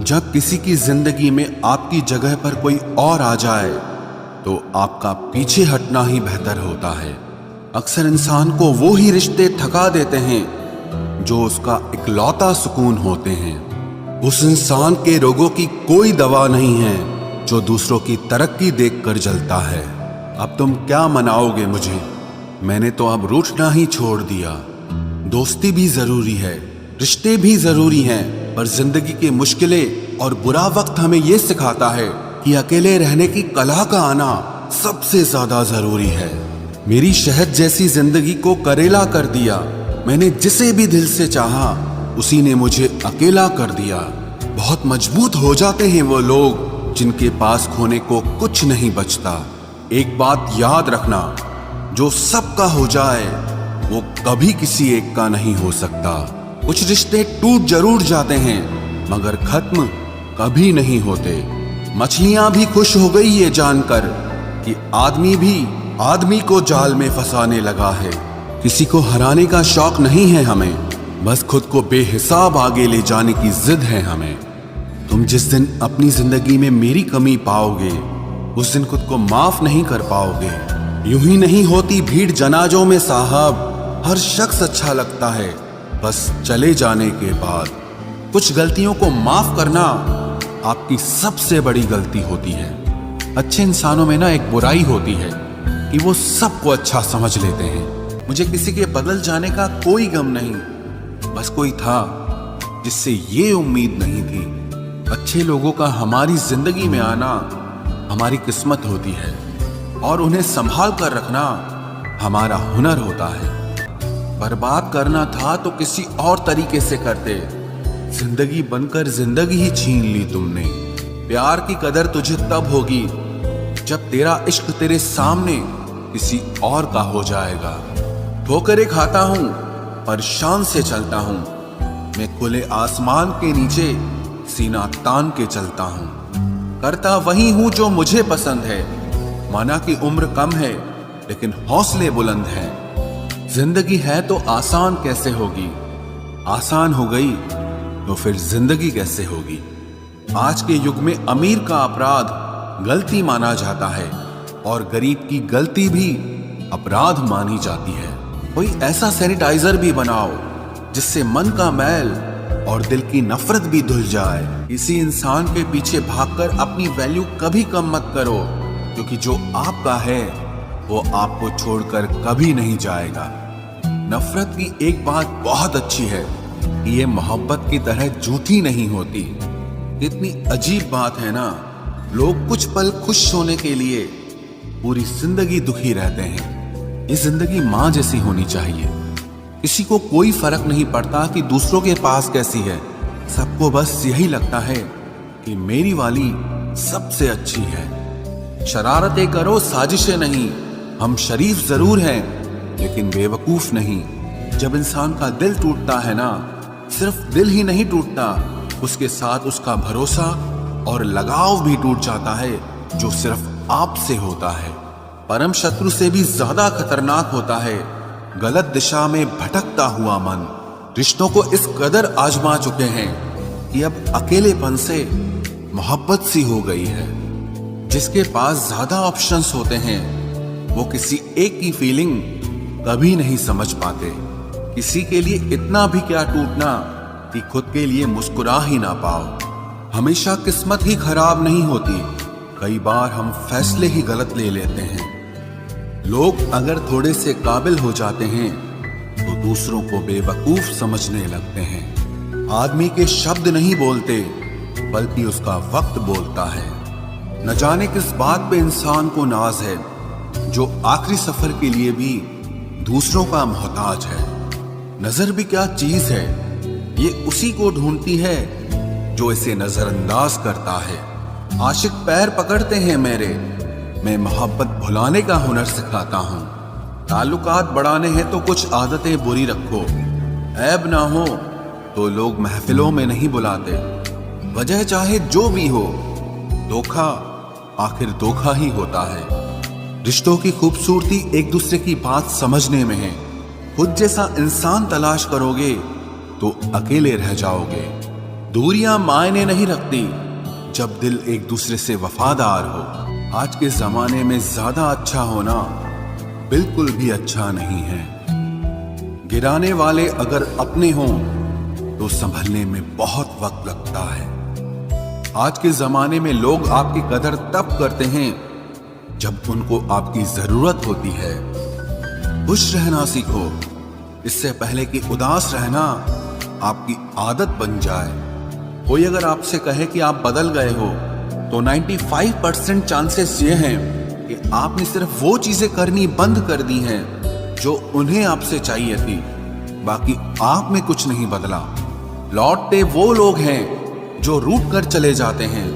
जब किसी की जिंदगी में आपकी जगह पर कोई और आ जाए तो आपका पीछे हटना ही बेहतर होता है। अक्सर इंसान को वो ही रिश्ते थका देते हैं जो उसका इकलौता सुकून होते हैं। उस इंसान के रोगों की कोई दवा नहीं है जो दूसरों की तरक्की देखकर जलता है। अब तुम क्या मनाओगे मुझे? मैंने तो अब रूठना ही छोड़ दिया। दोस्ती भी जरूरी है, रिश्ते भी जरूरी हैं, पर जिंदगी के मुश्किलें और बुरा वक्त हमें ये सिखाता है कि अकेले रहने की कला का आना सबसे ज्यादा जरूरी है। मेरी शहद जैसी जिंदगी को करेला कर दिया। मैंने जिसे भी दिल से चाहा उसी ने मुझे अकेला कर दिया। बहुत मजबूत हो जाते हैं वो लोग जिनके पास खोने को कुछ नहीं बचता। एक बात याद रखना, जो सबका हो जाए वो कभी किसी एक का नहीं हो सकता। कुछ रिश्ते टूट जरूर जाते हैं मगर खत्म कभी नहीं होते। मछलियां भी खुश हो गई ये जानकर कि आदमी भी आदमी को जाल में फंसाने लगा है। किसी को हराने का शौक नहीं है हमें, बस खुद को बेहिसाब आगे ले जाने की जिद है हमें। तुम जिस दिन अपनी जिंदगी में मेरी कमी पाओगे उस दिन खुद को माफ नहीं कर पाओगे। यूं ही नहीं होती भीड़ जनाजों में साहब, हर शख्स अच्छा लगता है बस चले जाने के बाद। कुछ गलतियों को माफ करना आपकी सबसे बड़ी गलती होती है। अच्छे इंसानों में ना एक बुराई होती है कि वो सबको अच्छा समझ लेते हैं। मुझे किसी के बदल जाने का कोई गम नहीं, बस कोई था जिससे ये उम्मीद नहीं थी। अच्छे लोगों का हमारी जिंदगी में आना हमारी किस्मत होती है और उन्हें संभाल कर रखना हमारा हुनर होता है। बर्बाद करना था तो किसी और तरीके से करते। जिंदगी बनकर जिंदगी ही छीन ली तुमने। प्यार की कदर तुझे तब होगी जब तेरा इश्क तेरे सामने किसी और का हो जाएगा। ठोकरें खाता हूं पर शान से चलता हूं। मैं खुले आसमान के नीचे सीना तान के चलता हूं। करता वही हूं जो मुझे पसंद है। माना कि उम्र कम है लेकिन हौसले बुलंद हैं। जिंदगी है तो आसान कैसे होगी? आसान हो गई तो फिर जिंदगी कैसे होगी? आज के युग में अमीर का अपराध गलती माना जाता है और गरीब की गलती भी अपराध मानी जाती है। कोई ऐसा सैनिटाइजर भी बनाओ जिससे मन का मैल और दिल की नफरत भी धुल जाए। किसी इंसान के पीछे भागकर अपनी वैल्यू कभी कम मत करो, क्योंकि जो आपका है वो आपको छोड़कर कभी नहीं जाएगा। नफरत की एक बात बहुत अच्छी है कि ये मोहब्बत की तरह झूठी नहीं होती। कितनी अजीब बात है ना, लोग कुछ पल खुश होने के लिए पूरी जिंदगी दुखी रहते हैं। ये जिंदगी माँ जैसी होनी चाहिए। किसी को कोई फर्क नहीं पड़ता कि दूसरों के पास कैसी है। सबको बस यही लगता है कि मेरी वाली सबसे अच्छी है। शरारतें करो, साजिशें नहीं। हम शरीफ जरूर हैं लेकिन बेवकूफ नहीं। जब इंसान का दिल टूटता है ना, सिर्फ दिल ही नहीं टूटता, उसके साथ उसका भरोसा और लगाव भी टूट जाता है जो सिर्फ आपसे होता है। परम शत्रु से भी ज्यादा खतरनाक होता है गलत दिशा में भटकता हुआ मन। रिश्तों को इस कदर आजमा चुके हैं कि अब अकेलेपन से मोहब्बत सी हो गई है। जिसके पास ज्यादा ऑप्शंस होते हैं वो किसी एक की फीलिंग कभी नहीं समझ पाते। किसी के लिए इतना भी क्या टूटना कि खुद के लिए मुस्कुरा ही ना पाओ। हमेशा किस्मत ही खराब नहीं होती, कई बार हम फैसले ही गलत ले लेते हैं। लोग अगर थोड़े से काबिल हो जाते हैं तो दूसरों को बेवकूफ समझने लगते हैं। आदमी के शब्द नहीं बोलते बल्कि उसका वक्त बोलता है। न जाने किस बात पे इंसान को नाज है जो आखिरी सफर के लिए भी दूसरों का मोहताज है। नजर भी क्या चीज है, ये उसी को ढूंढती है जो इसे नजरअंदाज करता है। आशिक पैर पकड़ते हैं मेरे, मैं मोहब्बत भुलाने का हुनर सिखाता हूँ। ताल्लुकात बढ़ाने हैं तो कुछ आदतें बुरी रखो। ऐब ना हो तो लोग महफिलों में नहीं बुलाते। वजह चाहे जो भी हो, धोखा आखिर धोखा ही होता है। रिश्तों की खूबसूरती एक दूसरे की बात समझने में है। खुद जैसा इंसान तलाश करोगे तो अकेले रह जाओगे। दूरियां मायने नहीं रखती जब दिल एक दूसरे से वफादार हो। आज के जमाने में ज्यादा अच्छा होना बिल्कुल भी अच्छा नहीं है। गिराने वाले अगर अपने हों तो संभलने में बहुत वक्त लगता है। आज के जमाने में लोग आपकी कदर तब करते हैं जब उनको आपकी जरूरत होती है। खुश रहना सीखो, इससे पहले कि उदास रहना आपकी आदत बन जाए। कोई अगर आपसे कहे कि आप बदल गए हो तो 95% चांसेस ये हैं कि आपने सिर्फ वो चीजें करनी बंद कर दी हैं जो उन्हें आपसे चाहिए थी। बाकी आप में कुछ नहीं बदला। लौटते वो लोग हैं जो रूठ कर चले जाते हैं।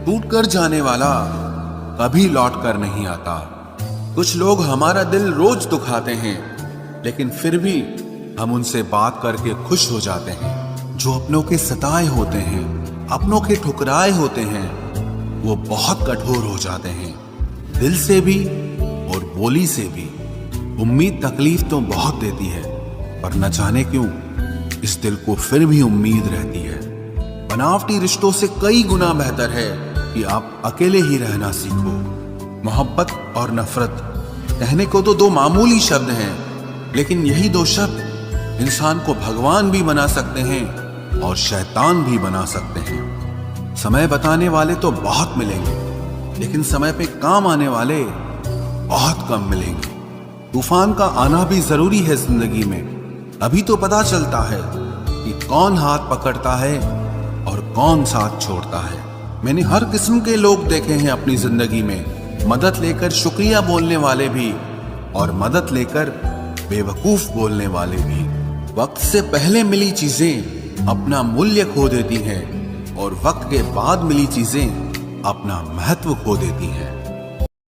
टूट कर जाने वाला कभी लौट कर नहीं आता। कुछ लोग हमारा दिल रोज दुखाते हैं, लेकिन फिर भी हम उनसे बात करके खुश हो जाते हैं। जो अपनों के सताए होते हैं, अपनों के ठुकराए होते हैं, वो बहुत कठोर हो जाते हैं, दिल से भी और बोली से भी। उम्मीद तकलीफ तो बहुत देती है, पर न जाने क्यों इस दिल को फिर भी उम्मीद रहती है। बनावटी रिश्तों से कई गुना बेहतर है कि आप अकेले ही रहना सीखो। मोहब्बत और नफरत कहने को तो दो मामूली शब्द हैं, लेकिन यही दो शब्द इंसान को भगवान भी बना सकते हैं और शैतान भी बना सकते हैं। समय बताने वाले तो बहुत मिलेंगे, लेकिन समय पे काम आने वाले बहुत कम मिलेंगे। तूफान का आना भी जरूरी है जिंदगी में। अभी तो पता चलता है कि कौन हाथ पकड़ता है और कौन साथ छोड़ता है। मैंने हर किस्म के लोग देखे हैं अपनी जिंदगी में। मदद लेकर शुक्रिया बोलने वाले भी और मदद लेकर बेवकूफ बोलने वाले भी। वक्त से पहले मिली चीजें अपना मूल्य खो देती हैं और वक्त के बाद मिली चीजें अपना महत्व खो देती हैं।